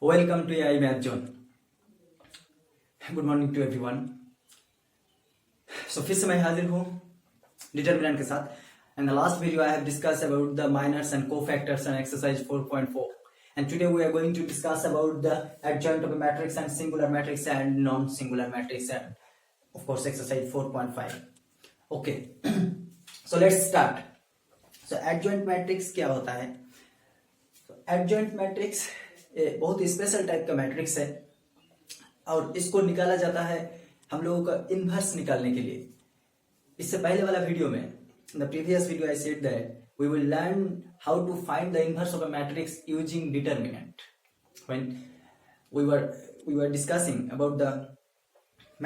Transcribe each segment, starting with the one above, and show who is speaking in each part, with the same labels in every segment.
Speaker 1: Welcome to AI Math Zone. Good morning to everyone. So फिर से मैं हाजिर हूँ डिटरमिनेंट के साथ. In the last video I have discussed about the minors and cofactors and exercise 4.4. And today we are going to discuss about the adjoint of a matrix and singular matrix and non-singular matrix and of course exercise 4.5. Okay. So let's start. So adjoint matrix क्या होता है? Adjoint matrix बहुत special type का matrix है और इसको निकाला जाता है हम लोगों का इनवर्स निकालने के लिए. इससे पहले वाला वीडियो में the previous video I said that we will learn how to find the inverse of a matrix using determinant. When we were discussing about the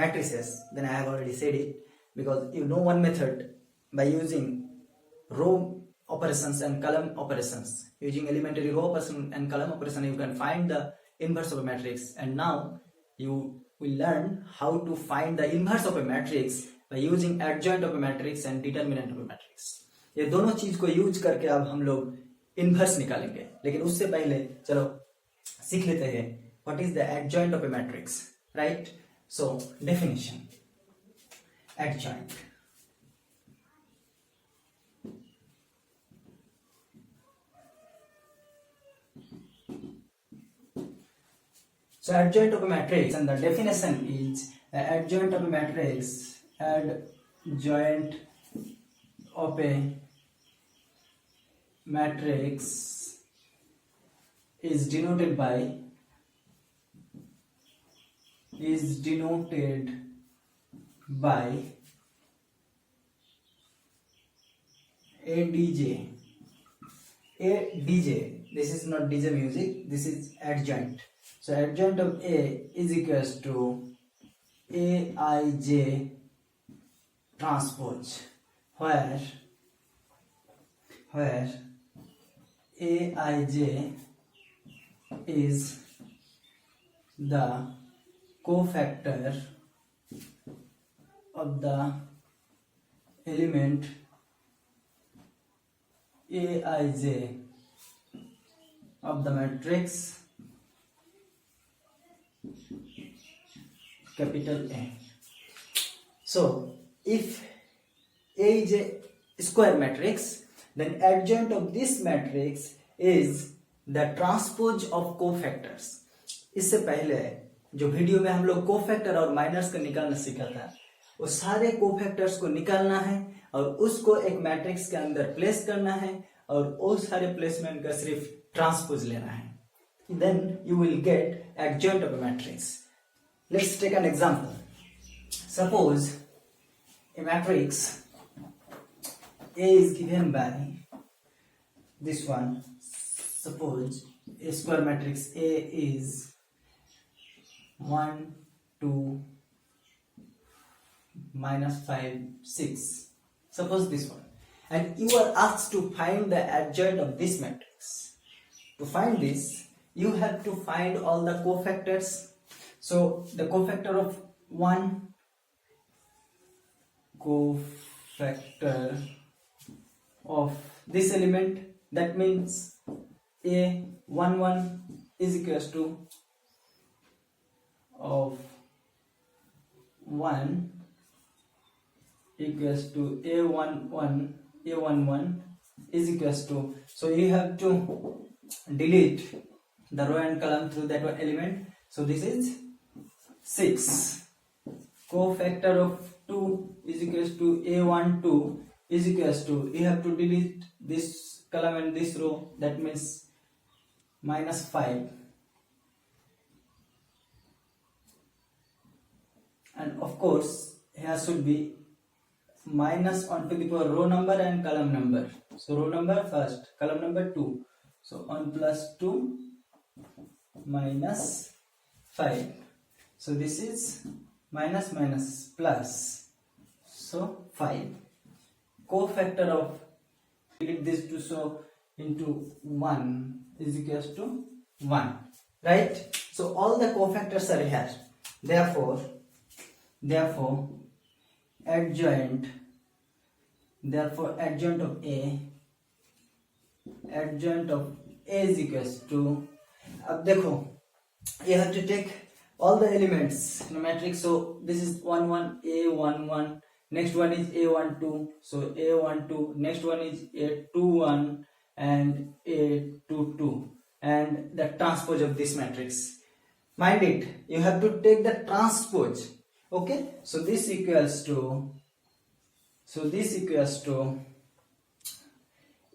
Speaker 1: matrices, then I have already said it, because you know one method by using row operations and column operations. Using elementary row operation and column operation you can find the inverse of a matrix, and now you will learn how to find the inverse of a matrix by using adjoint of a matrix and determinant of a matrix. ये दोनों चीज को use करके अब हम लोग inverse निकालेंगे, लेकिन उससे पहले चलो सीख लेते हैं what is the adjoint of a matrix, right? So definition. Adjoint. So adjoint of a matrix, and the definition is adjoint of a matrix. Adjoint of a matrix is denoted by ADJ. ADJ. This is not DJ music. This is adjoint. So adjoint of A is equals to Aij transpose, where Aij is the cofactor of the element Aij of the matrix capital A. So if A is a square matrix, then adjoint of this matrix is the transpose of cofactors. इससे पहले जो video में हम लोग cofactor और miners का निकालना सीखा था, वो सारे कोफैक्टर्स को निकालना है और उसको एक मैट्रिक्स के अंदर प्लेस करना है और वो सारे प्लेसमेंट का सिर्फ ट्रांसपोज लेना है. Then you will get adjoint of a matrix. Let's take an example. Suppose a matrix A is given by this one. Suppose a square matrix A is 1, 2, -5, 6. Suppose this one. And you are asked to find the adjoint of this matrix. To find this, you have to find all the cofactors. So the cofactor of 1, cofactor of this element, that means A11 is equals to of 1 equals to A11 is equals to, so you have to delete the row and column through that one element. So this is 6. Cofactor of 2 is equals to A12 is equals to, you have to delete this column and this row, that means -5. And of course here should be minus on to the power row number and column number. So row number first, column number 2. So 1 plus 2 minus 5. So this is minus plus, so 5. Cofactor of, delete this to, so into 1 is equals to 1, right? So all the cofactors are here. Therefore adjoint of A is equals to, अब देखो you have to take all the elements in a matrix. So this is 1 1 a 1 1, next one is a 1 2, so a 1 2, next one is a 2 1 and a 2 2, and the transpose of this matrix. Mind it, you have to take the transpose. Okay, so this equals to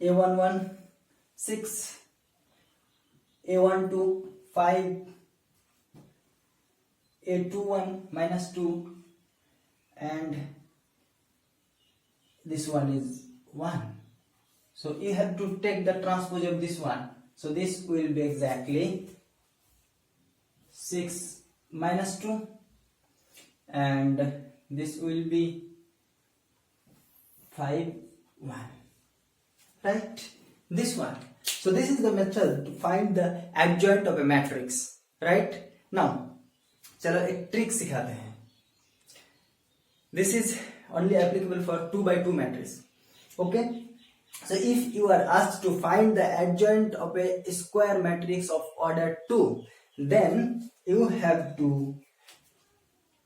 Speaker 1: a11 6, a12 5, a21 minus 2, and this one is 1. So you have to take the transpose of this one. So this will be exactly 6 minus 2, and this will be 5 1, right? This one. So this is the method to find the adjoint of a matrix, right? Now चलो एक trick सिखाते हैं. This is only applicable for 2 by 2 matrix. Okay, so if you are asked to find the adjoint of a square matrix of order 2, then you have to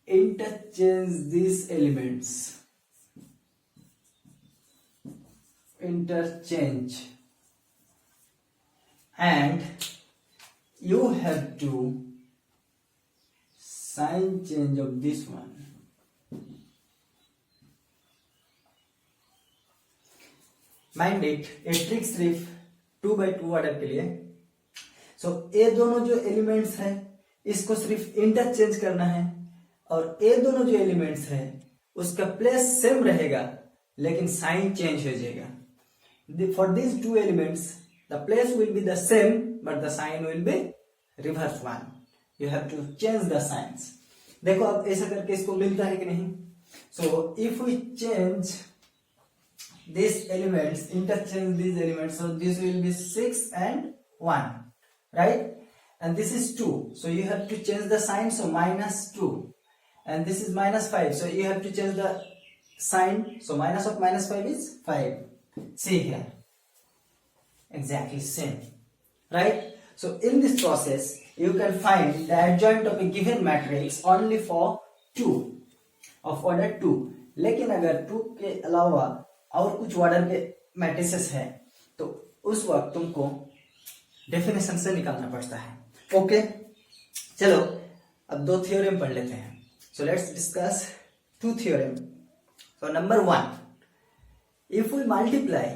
Speaker 1: interchange these elements. Interchange, and you have to sign change of this one. Mind it, a trick सिर्फ 2 by 2 order के लिए. सो ये दोनों जो elements हैं इसको सिर्फ interchange करना है, और ये दोनों जो एलिमेंट्स हैं उसका प्लेस सेम रहेगा लेकिन साइन चेंज हो जाएगा. For these two elements the place will be the same but the sign will be reverse one. You have to change the signs. देखो अब ऐसा करके इसको मिलता है कि नहीं. So if we change these elements, interchange these elements, so this will be 6 and 1, right? And this is 2, so you have to change the sign, so minus 2, and this is minus 5, so you have to change the sign, so minus of minus 5 is 5. See here, exactly same, right? So in this process you can find the adjoint of a given matrix only for 2 of order 2. लेकिन अगर 2 के अलावा और कुछ order के matrices हैं तो उस वक्त तुमको डेफिनेशन से निकालना पड़ता है. ओके, चलो अब 2 थ्योरम पढ़ लेते हैं. So let's discuss 2 theorem. So number 1, if we multiply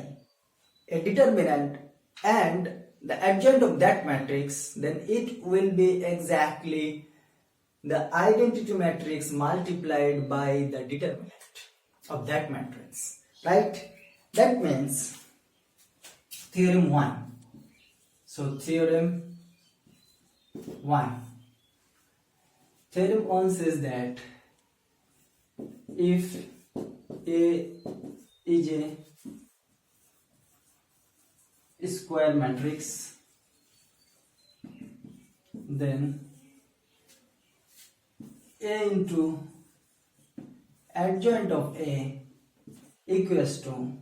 Speaker 1: a determinant and the adjoint of that matrix, then it will be exactly the identity matrix multiplied by the determinant of that matrix, right? That means theorem 1. So theorem 1. Theorem 1 says that if A is a square matrix, then A into adjoint of A equals to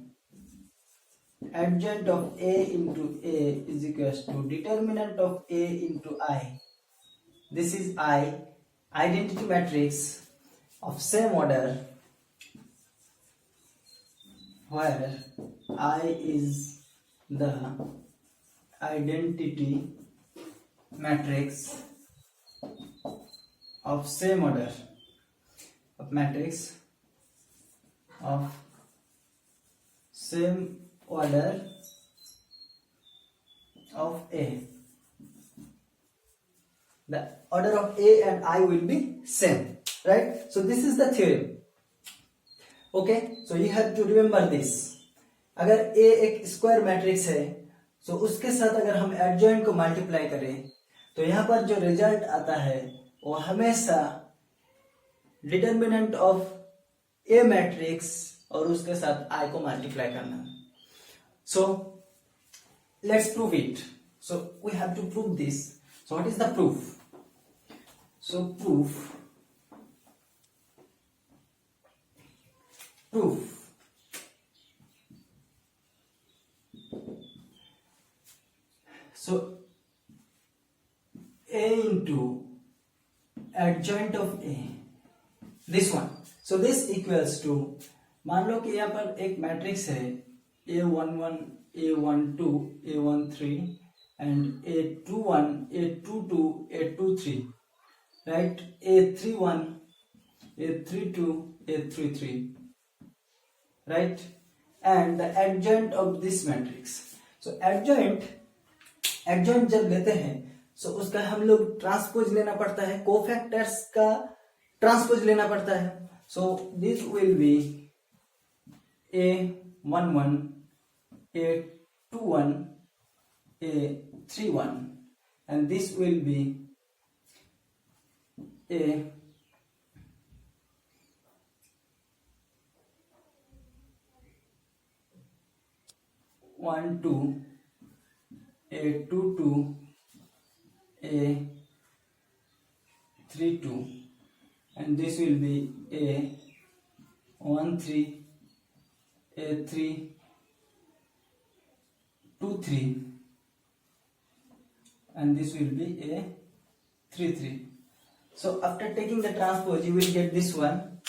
Speaker 1: adjoint of A into A is equals to determinant of A into I. This is I, identity matrix of same order, where I is the identity matrix of same order of matrix of same order of A. The order of A and I will be same, right? So this is the theorem. Okay, so you have to remember this. अगर A एक square matrix है, तो उसके साथ अगर हम adjoint को multiply करें तो यहाँ पर जो रिजल्ट आता है वो हमेशा डिटर्मिनेंट ऑफ A मैट्रिक्स और उसके साथ I को मल्टीप्लाई करना. So let's prove it. So we have to prove this. So what is the proof? So proof so A into adjoint of A, this one. So this equals to, मान लो कि यहाँ पर एक matrix है A11, A12, A13 and A21, A22, A23, right? A31, A32, A33, right? And the adjoint of this matrix. So adjoint जब लेते हैं so उसका हम लोग ट्रांसपोज लेना पड़ता है, कोफैक्टर्स का ट्रांसपोज लेना पड़ता है. So this will be A11, A21, A31 and this will be A12, A22, A32 and this will be A13, A3, 2, 3 and this will be A33. So after taking the transpose you will get this one.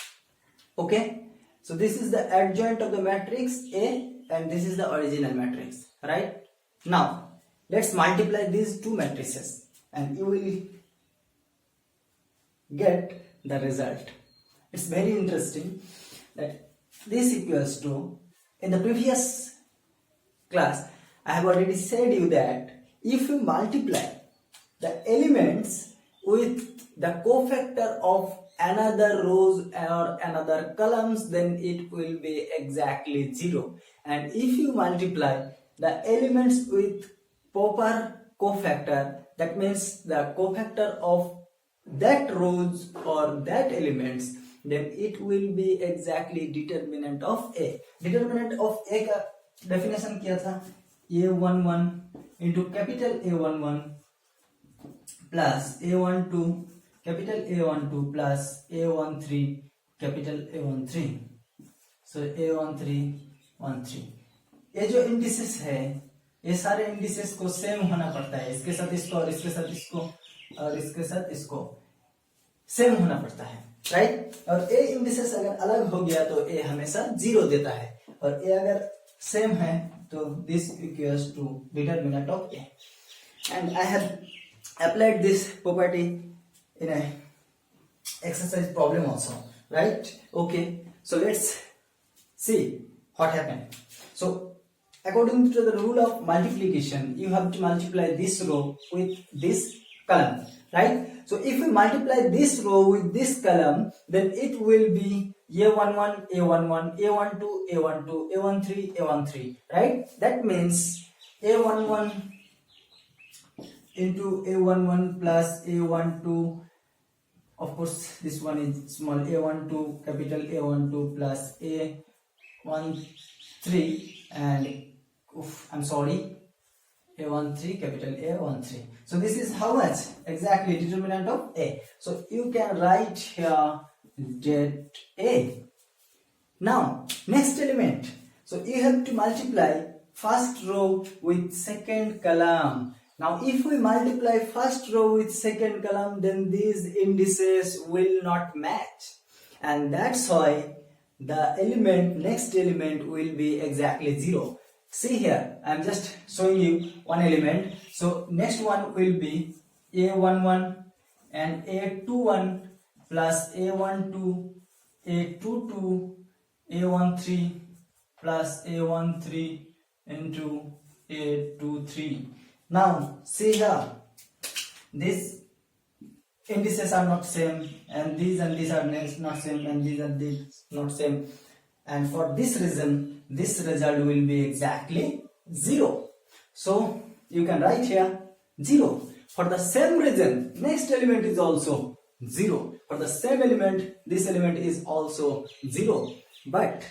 Speaker 1: Okay, so this is the adjoint of the matrix A and this is the original matrix, right? Now let's multiply these two matrices and you will get the result. It's very interesting that this equals to, in the previous class I have already said you that if you multiply the elements with the cofactor of another rows or another columns, then it will be exactly 0. And if you multiply the elements with proper cofactor, that means the cofactor of that rows or that elements, then it will be exactly determinant of A. Determinant of A का definition क्या था? A11 into capital A11 plus A12 capital A12 plus A13 capital A13. So A13 13. ये जो indices है ये सारे indices को same होना पड़ता है, इसके साथ इसको और इसके साथ इसको और इसके साथ इसको सेम होना पड़ता है, राइट? और ए इंडिसेस अगर अलग हो गया तो ए हमेशा 0 देता है और ए अगर सेम है तो this equals to determinant of A. And I have applied this property in a exercise problem also, right? Okay, so let's see what happened. So according to the rule of multiplication, you have to multiply this row with this column, right? So if we multiply this row with this column, then it will be A11, A11, A12, A12, A13, A13, right? That means A11 into A11 plus A12, of course this one is small, A12 capital A12 plus A13 and I'm sorry, A13 capital A13. So this is how much exactly determinant of A. So you can write here that A. Now next element, so you have to multiply first row with second column. Now if we multiply first row with second column, then these indices will not match, and that's why the element, next element will be exactly 0. See here, I'm just showing you one element. So next one will be A11 and A21 plus A12, A22, A13 plus A13 into A23. Now see here, these indices are not same, and these are not same, and these not same, and for this reason this result will be exactly 0. So you can write here 0. For the same reason, next element is also 0. For the same element, this element is also 0. But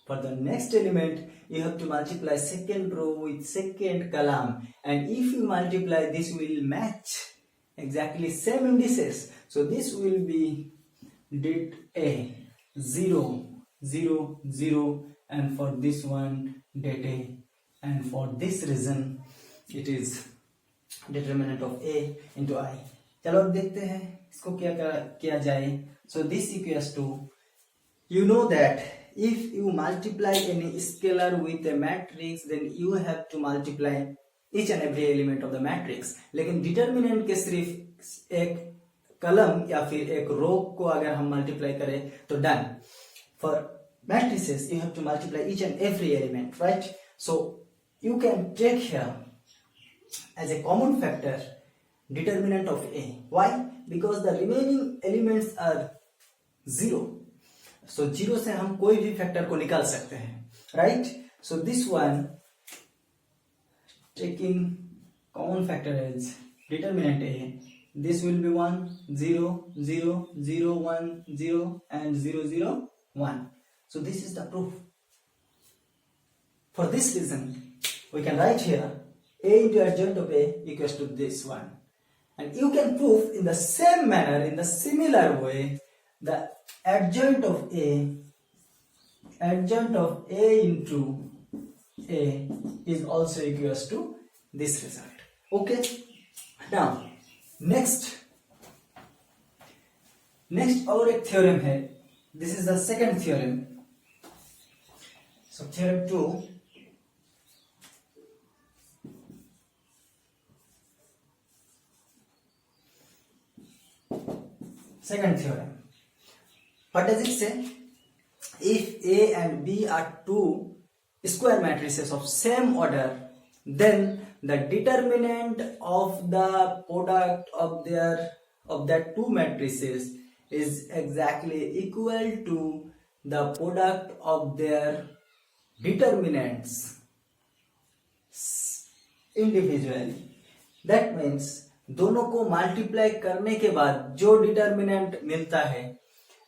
Speaker 1: for the next element, you have to multiply second row with second column, and if you multiply, this will match exactly same indices. So this will be det A 0 0 0, and for this one det A, and for this reason it is determinant of A into I. चलो अब देखते हैं इसको क्या किया जाए। So this equals to, you know that if you multiply any scalar with a matrix then you have to multiply each and every element of the matrix। लेकिन determinant के सिर्फ एक कलम या फिर एक रो को अगर हम मल्टीप्लाई करें तो done. For matrices you have to multiply each and every element, right? So you can take here as a common factor determinant of a. Why? Because the remaining elements are zero. So जीरो से हम कोई भी factor को निकाल सकते हैं, right? So this one taking common factor as determinant A, this will be 1 0 0 0 1 0 and 0 0 1. So this is the proof. For this reason we can write here a into adjoint of a equals to this one, and you can prove in the same manner, in the similar way, the adjoint of a into a is also equals to this result. Okay, now next और एक theorem है. This is the second theorem. So theorem 2, second theorem. What does it say? If A and B are two square matrices of same order, then the determinant of the product of that two matrices is exactly equal to the product of their determinants individually. That means दोनों को multiply करने के बाद जो determinant मिलता है,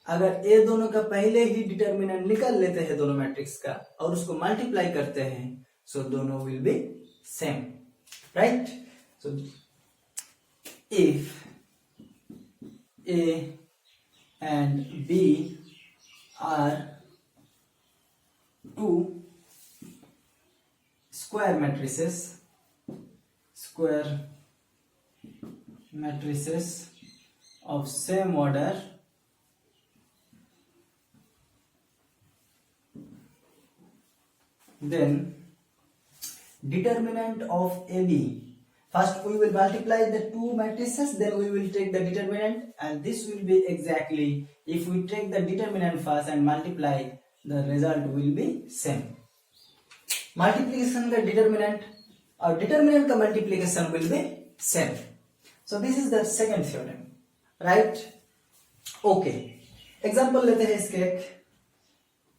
Speaker 1: अगर ए दोनों का पहले ही डिटर्मिनेंट निकाल लेते हैं दोनों मैट्रिक्स का और उसको मल्टीप्लाई करते हैं, सो दोनों will be same, right? So if A and B are two square matrices of same order, then determinant of AB, first we will multiply the two matrices, then we will take the determinant, and this will be exactly, if we take the determinant first and multiply, the result will be same. Multiplication का determinant और determinant का multiplication will be same. So this is the second theorem, right? Okay, example लेते हैं इसके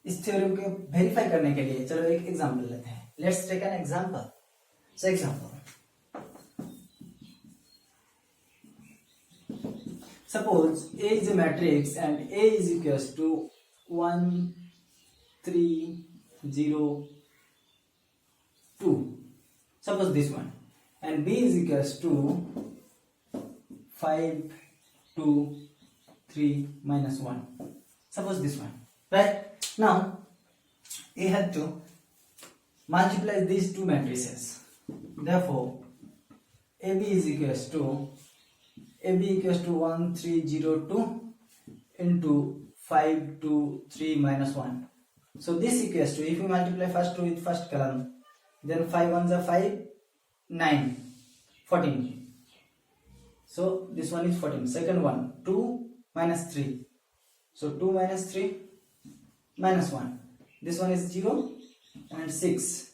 Speaker 1: इस theorem को verify करने के लिए। चलो एक एग्जांपल लेते हैं। Let's take an example. So example, suppose A is a matrix and A is equals to 1 3 0 2. Suppose this one, and B is equals to 5 2 3 minus 1. Suppose this one, right? Now you have to multiply these two matrices. Therefore AB is equals to 1 3 0 2 into 5 2 3 minus 1. So this equals to, if you multiply first 2 with first column, then 5 ones are 5 9 14. So this one is 14. Second one, 2 minus 3. So 2 minus 3 minus 1. This one is 0 and 6.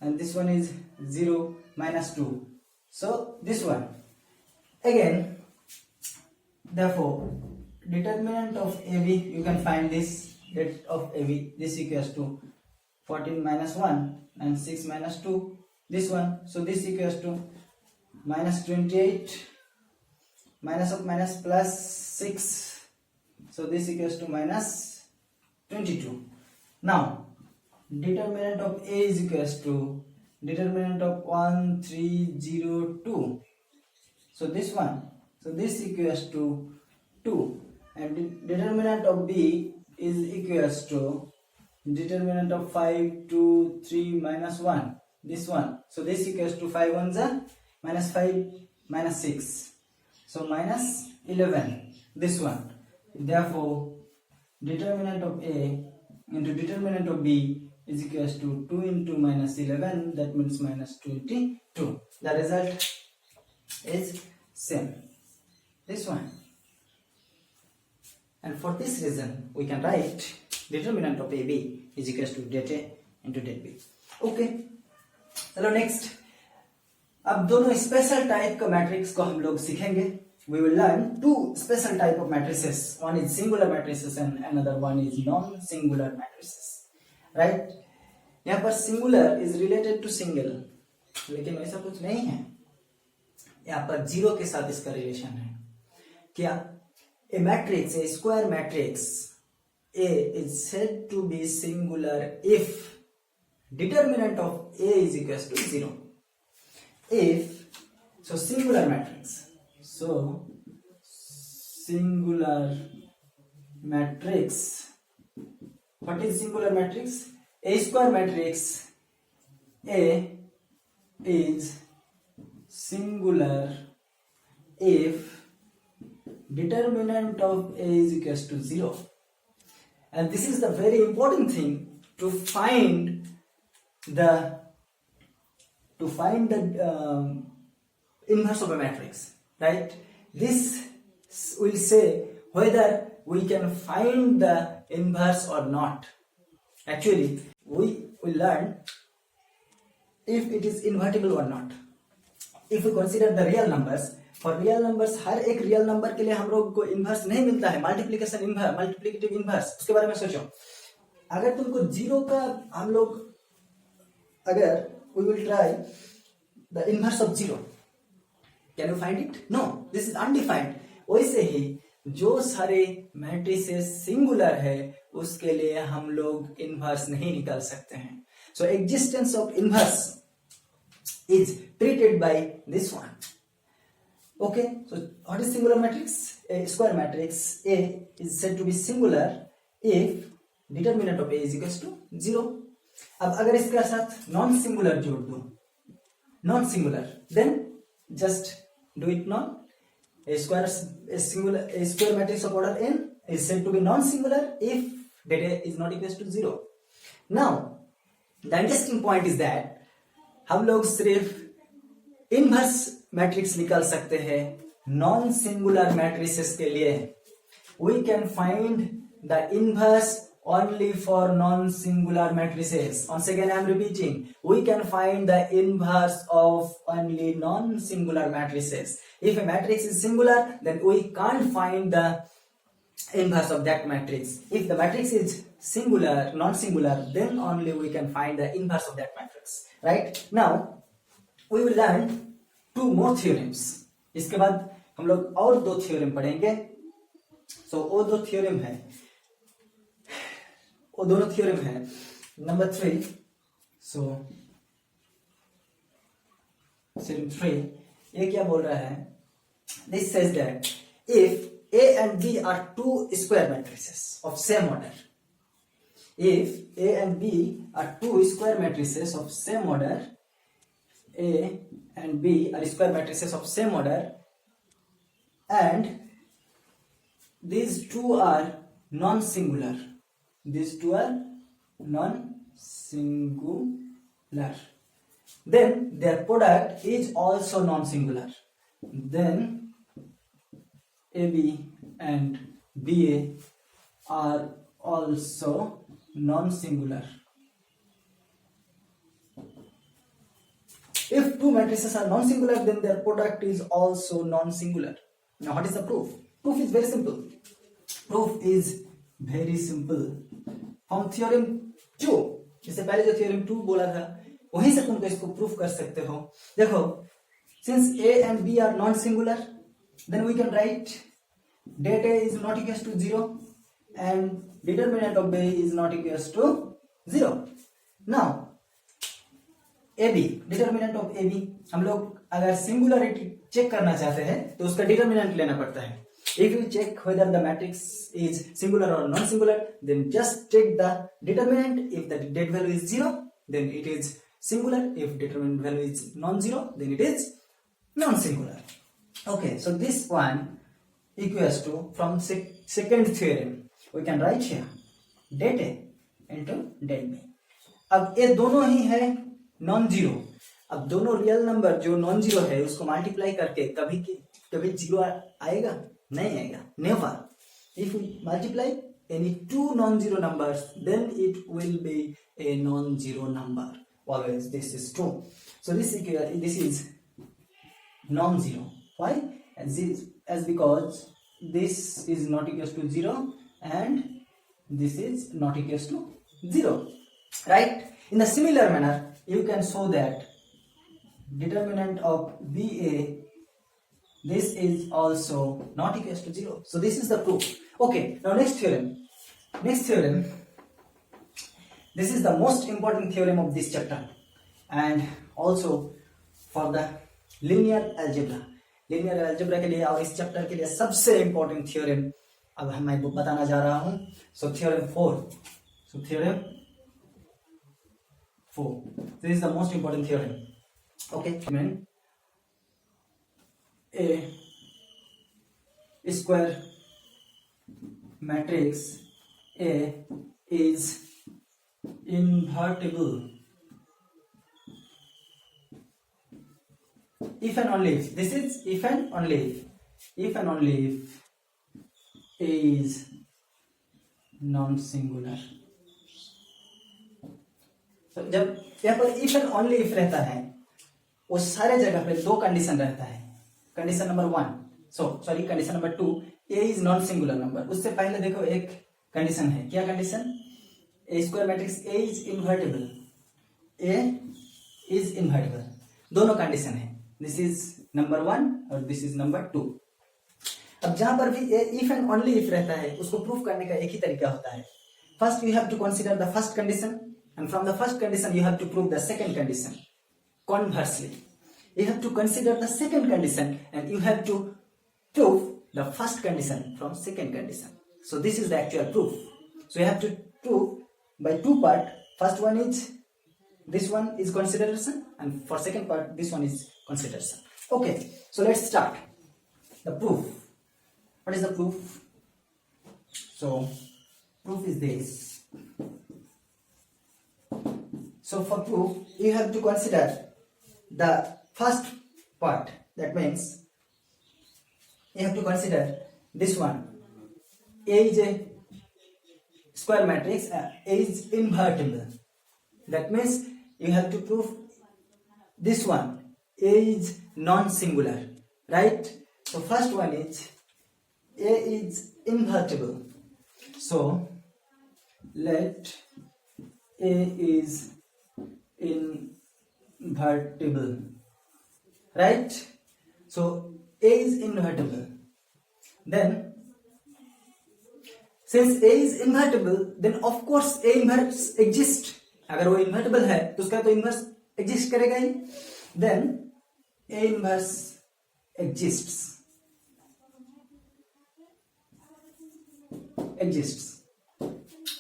Speaker 1: And this one is 0 minus 2. So this one. Again, therefore, determinant of AB, you can find this, that of AB. This equals to 14 minus 1 and 6 minus 2. This one. So this equals to minus 28. Minus of minus plus 6, so this equals to minus 22. Now determinant of A is equals to determinant of 1 3 0 2. So this one, so this equals to 2, and determinant of B is equals to determinant of 5 2 3 minus 1. This one, so this equals to 5 ones are minus 5, minus 6. So minus 11, this one. Therefore, determinant of A into determinant of B is equals to 2 into minus 11, that means minus 22. The result is same, this one. And for this reason, we can write determinant of AB is equals to det A into det B. Okay, चलो next, अब दोनों special type का matrix को हम लोग सीखेंगे. We will learn two special type of matrices. One is singular matrices and another one is non-singular matrices. Right? यहाँ पर singular is related to single, लेकिन ऐसा कुछ नहीं है. यहाँ पर जीरो के साथ इसका रिलेशन है. क्या? A matrix, a square matrix A is said to be singular if determinant of A is equals to 0. If, so singular matrix. So singular matrix. What is singular matrix? A square matrix A is singular if determinant of A is equals to 0. And this is the very important thing to find the inverse of a matrix, right? This will say whether we can find the inverse or not. Actually, we will learn if it is invertible or not. If we consider the real numbers, for real numbers हर एक real number के लिए हम लोग को inverse नहीं मिलता है. Multiplication inverse, multiplicative inverse, उसके बारे में सोचो. अगर तुमको जीरो का हम लोग अगर we will try the inverse of 0, can you find it? No, this is undefined. वैसे ही जो सारे मैट्रिसेस सिंगुलर है उसके लिए हम लोग इन्वर्स नहीं निकाल सकते हैं. So existence of inverse is treated by this one. Okay, so what is singular matrix? A square matrix A is said to be singular if determinant of A is equals to 0. अब अगर इसके साथ non singular जोड़ दूं, non singular, then just do it. Non a square matrix of order n is said to be non-singular if data is not equals to 0. Now the interesting point is that हम लोग सिर्फ inverse matrix निकाल सकते हैं non singular matrices के लिए. We can find the inverse only for non-singular matrices. Once again I am repeating, we can find the inverse of only non-singular matrices. If a matrix is singular, then we can't find the inverse of that matrix. If the matrix is singular, non-singular, then only we can find the inverse of that matrix. Right? Now we will learn two more theorems. इसके बाद हम लोग और दो theorem पढ़ेंगे. So वो दो theorem है, वो दोनों थ्योरम है. नंबर 3. So थ्योरम 3 ये क्या बोल रहा है? This says that if A and B are two square matrices of same order, if A and B are two square matrices of same order, A and B are square matrices of same order, and these two are non-singular. These two are non-singular. Then their product is also non-singular. Then AB and BA are also non-singular. If two matrices are non-singular, then their product is also non-singular. Now what is the proof? Proof is very simple. Proof is very simple. हम theorem 2, इससे पहले जो theorem 2 बोला था वहीं से तुम इसको प्रूफ कर सकते हो. देखो, since A and B are non-singular, then we can write that A is not equals to 0 and determinant of A is not equals to 0. Now AB, determinant of AB, हम लोग अगर सिंगुलरिटी चेक करना चाहते हैं तो उसका determinant लेना पड़ता है. If you check whether the matrix is singular or non-singular, then just take the determinant. If the det value is 0, then it is singular. If determinant value is non-zero, then it is non-singular. Okay, so this one equals to, from second theorem we can write here det A into det B. अब ये दोनों ही है non zero. अब दोनों real number जो non zero है उसको multiply करके कभी जीरो आएगा? नहीं आएगा, never. If we multiply any two non-zero numbers, then it will be a non-zero number. Always this is true. So this is non-zero. Why? As because this is not equals to 0 and this is not equals to 0. Right? In a similar manner, you can show that determinant of BA, this is also not equals to 0. So this is the proof. Okay, now next theorem. This is the most important theorem of this chapter and also for the linear algebra. Linear algebra के लिए और इस chapter के लिए सबसे important theorem अब मैं बताना जा रहा हूँ. So theorem 4. This is the most important theorem. Okay, a square matrix A is invertible if and only if, this is if and only if A is non-singular. So, जब यहाँ पर if and only if रहता है वो सारे जगह पे दो कंडीशन रहता है. Condition number 1, condition number 2, A is non-singular number. उससे पहले देखो एक कंडीशन है. क्या condition? A square matrix A is invertible. A is invertible. दोनों कंडीशन है. This is number 1 और this is number 2. अब जहां पर भी if and only if रहता है उसको प्रूफ करने का एक ही तरीका होता है. First you have to consider the first condition and from the first condition you have to prove the second condition. Conversely, you have to consider the second condition and you have to prove the first condition from second condition. So this is the actual proof. So you have to prove by two parts. First one is this one is consideration and for second part this one is consideration. Okay, so let's start the proof. What is the proof? So proof is this. So for proof you have to consider the first part. That means you have to consider this one. A is a square matrix. A is invertible. That means you have to prove this one. A is non-singular, right? So first one is A is invertible. So let A is invertible, right? So A is invertible. Then since A is invertible, then of course A inverse exists. अगर वो invertible है तो उसका तो inverse exist करेगा ही. Then A inverse exists.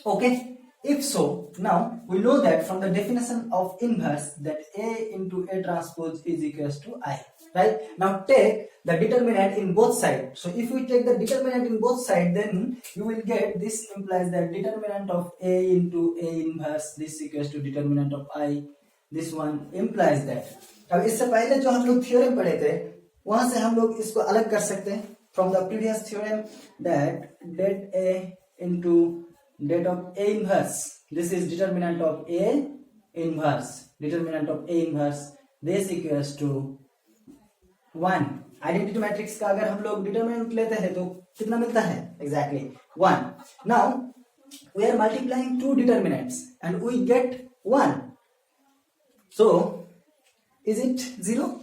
Speaker 1: Okay, if so, now we know that from the definition of inverse that A into A transpose is equals to I, right? Now take the determinant in both sides. So if we take the determinant in both sides, then you will get this implies that determinant of A into A inverse this equals to determinant of I. This one implies that. अब इससे पहले जो हम लोग theorem पढ़े थे वहां से हम लोग इसको अलग कर सकते हैं. From the previous theorem that det A into det of A inverse, this is determinant of A inverse. Determinant of A inverse this equals to 1. Identity matrix का अगर हम लोग determinant लेते हैं तो कितना मिलता है? Exactly 1. Now we are multiplying two determinants and we get 1. So is it 0?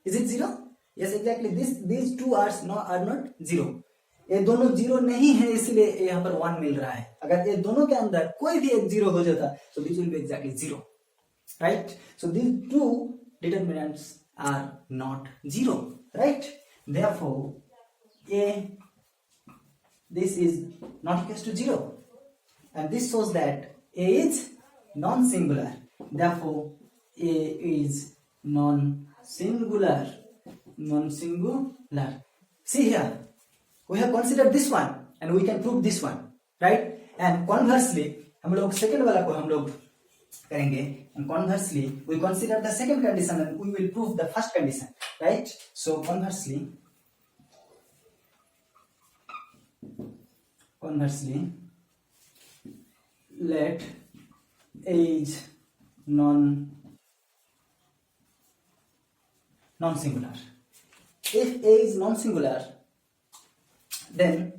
Speaker 1: Is it 0? Yes, exactly. These two are not 0. ये दोनों 0 नहीं है इसलिए यहाँ पर 1 मिल रहा है. अगर ये दोनों के अंदर कोई भी एक 0 हो जाता so this will be exactly 0, right? So these two determinants are not 0, right? Therefore A this is not equals to 0 and this shows that A is non-singular. Therefore A is non-singular. non-singular. See here, we have considered this one and we can prove this one, right? And conversely, हम लोग second वाला को हम लोग करेंगे, and conversely we consider the second condition and we will prove the first condition, right? So conversely let A is non-singular. If A is non-singular, then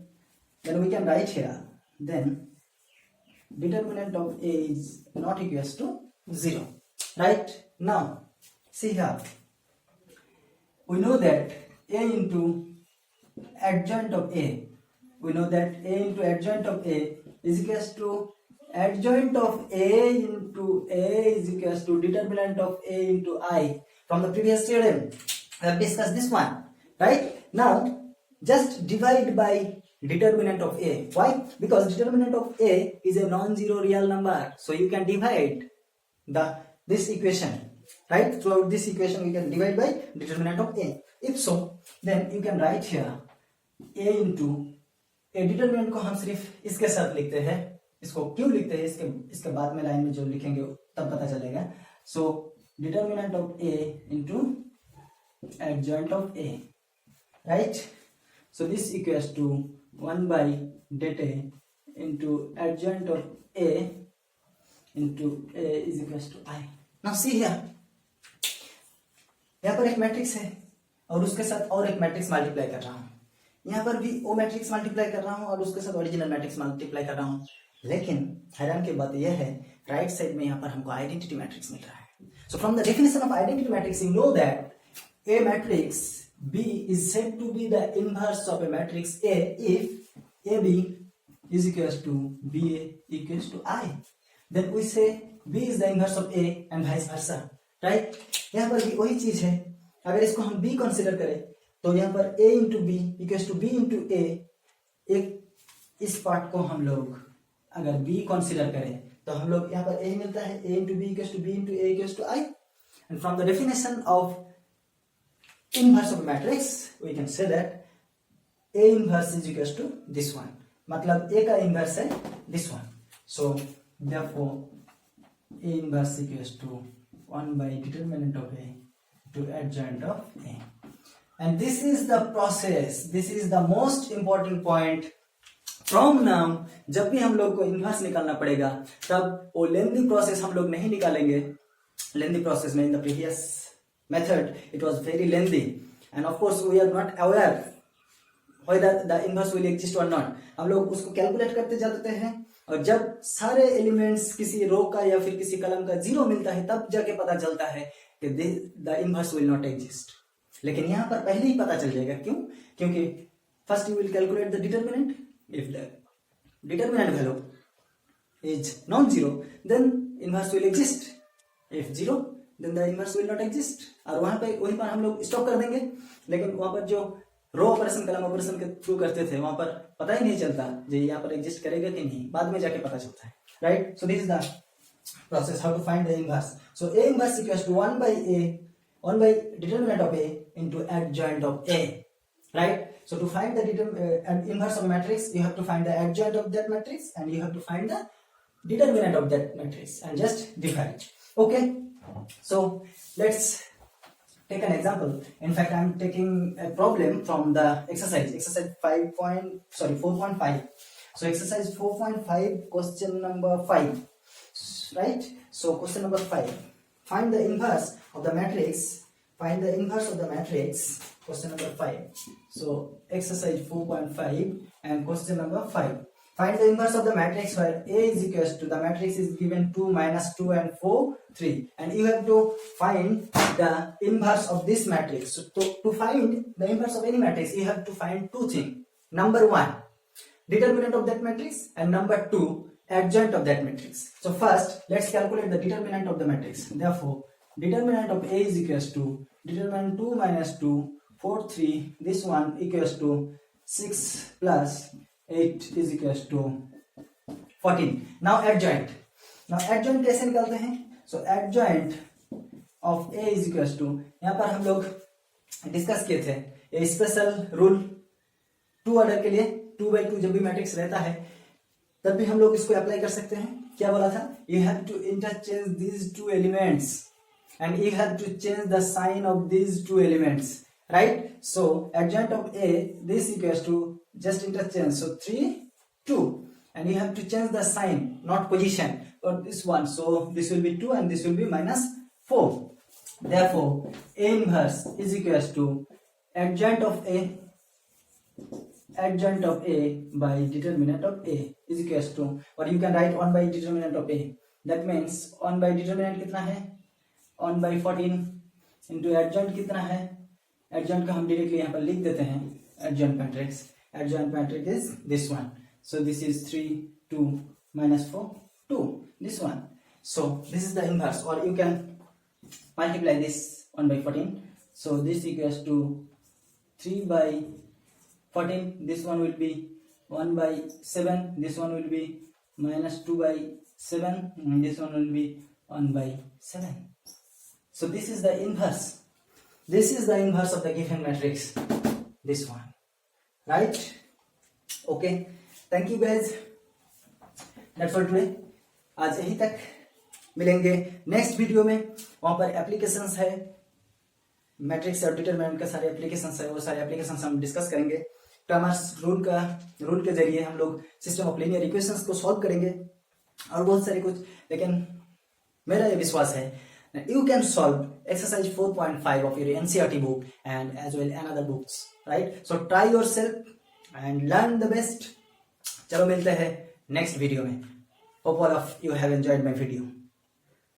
Speaker 1: we can write here, then determinant of A is not equals to 0, right? Now see here, we know that A into adjoint of A, we know that A into adjoint of A is equals to adjoint of A into A is equals to determinant of A into I. From the previous theorem, I have discussed this one, right? Now just divide by determinant of A. Why? Because determinant of A is a non-zero real number, so you can divide this equation, right? Throughout this equation we can divide by determinant of A. If so, then you can write here A into A. determinant को हम सिर्फ इसके साथ लिखते हैं, इसको क्यों लिखते हैं इसके बाद में लाइन में जो लिखेंगे तब पता चलेगा. So determinant of A into adjoint of A, right? So this equals to 1 by det A into adjoint of A into A is equals to I. Now see here, यहाँ पर एक मैट्रिक्स है और उसके साथ और एक मैट्रिक्स मल्टीप्लाई कर रहा हूँ. यहाँ पर भी ओ मैट्रिक्स मल्टीप्लाई कर रहा हूँ और उसके साथ ओरिजिनल मैट्रिक्स मल्टीप्लाई कर रहा हूँ. लेकिन हैरान की बात यह है, राइट साइड में यहाँ पर हमको आइडेंटिटी मैट्रिक्स मिल रहा है. So from the definition of identity matrix, you know that a matrix B is said to be the inverse of a matrix A if AB is equals to BA equals to I. Then we say B is the inverse of A and vice versa, right? यहाँ पर भी वही चीज है. अगर इसको हम B consider करें तो यहाँ पर A into B equals to B into A. एक इस पार्ट को हम लोग अगर B कंसिडर करें तो हम लोग यहाँ पर A मिलता है, A into B equals to B into A equals to I. And from the definition of inverse of a matrix, we can say that A inverse is equals to this one. मतलब A का inverse है this one. So therefore A inverse equals to 1 by determinant of A to adjoint of A. And this is the process. This is the most important point. From now, जब भी हम लोग को inverse निकालना पड़ेगा तब वो लेंथी प्रोसेस हम लोग नहीं निकालेंगे. लेंथी प्रोसेस में in the previous method it was very lengthy and of course we are not aware whether the inverse will exist or not. हम लोग उसको कैलकुलेट करते जाते हैं और जब सारे एलिमेंट्स किसी रो का या फिर किसी कलम का जीरो मिलता है तब जाके पता चलता है कि the inverse will not exist. लेकिन यहाँ पर पहले ही पता चल जाएगा. क्यों? क्योंकि first you will calculate the determinant. If the determinant value is non-zero, then inverse will exist. If zero, then the inverse will not exist. और वहां पे वहीं पर हम लोग स्टॉप कर देंगे. लेकिन वहां पर जो रो ऑपरेशन कलम ऑपरेशन के थ्रू करते थे वहां पर पता ही नहीं चलता जो यहाँ पर एग्जिस्ट करेगा कि नहीं, बाद में जाके पता चलता है, right? So this is the process how to find the inverse. So A inverse equals to 1 by determinant of A into adjoint of A, right? So to find the inverse of a matrix, you have to find the adjoint of that matrix and you have to find the determinant of that matrix and just divide. Okay, so let's take an example. In fact, I'm taking a problem from the exercise 4.5. So exercise 4.5 question number 5, right? So question number 5, find the inverse of the matrix. Find the inverse of the matrix. Question number 5. So exercise 4.5 and question number 5. Find the inverse of the matrix where A is equals to the matrix is given 2 minus 2 and 4 3, and you have to find the inverse of this matrix. So to find the inverse of any matrix you have to find two things. Number 1, determinant of that matrix, and number 2, adjoint of that matrix. So first let's calculate the determinant of the matrix. Therefore determinant of A is equals to determinant 2 minus 2 4 3, this one equals to 6 plus 8 is equals to 14. Now adjoint. Now adjoint कैसे निकालते हैं? So adjoint of A is equals to, यहाँ पर हम लोग discuss किए थे, ये स्पेशल रूल 2 ऑर्डर के लिए 2/2 जब भी मैट्रिक्स रहता है तब भी हम लोग इसको अप्लाई कर सकते हैं। क्या बोला था, you have to interchange these 2 elements and you have to change the sign of these 2 elements, right. So adjoint of A, this equals to just interchange, so 3 2, and you have to change the sign, not position, for this one, so this will be 2 and this will be -4. Therefore A inverse is equals to adjoint of A by determinant of A is equals to, or you can write 1 by determinant of A. That means 1 by determinant कितना है, 1 by 14 into adjoint कितना है, adjoint का हम directly यहाँ पर लिख देते हैं, adjoint matrix. Adjoint matrix is this one. So this is 3 2 -4 2. This one. So this is the inverse, or you can multiply this 1 by 14. So this equals to 3 by 14. This one will be 1 by 7. This one will be -2 by 7. And this one will be 1 by 7. So this is the inverse. This is the inverse of the given matrix. This one, right? Okay. Thank you guys. That's all today. आज यहीं तक, मिलेंगे next video में। वहां पर applications है, matrix और determinant का सारे एप्लीकेशंस है, वो सारे एप्लीकेशंस हम डिस्कस करेंगे। ट्रामर्स रूल के जरिए हम लोग सिस्टम ऑफ लीनियर इक्वेशंस को सॉल्व करेंगे और बहुत सारे कुछ। लेकिन मेरा ये विश्वास है you can solve exercise 4.5 of your NCERT book and as well another books, right? So try yourself and learn the best. चलो मिलते हैं नेक्स्ट वीडियो में। Hope all of you have enjoyed my video.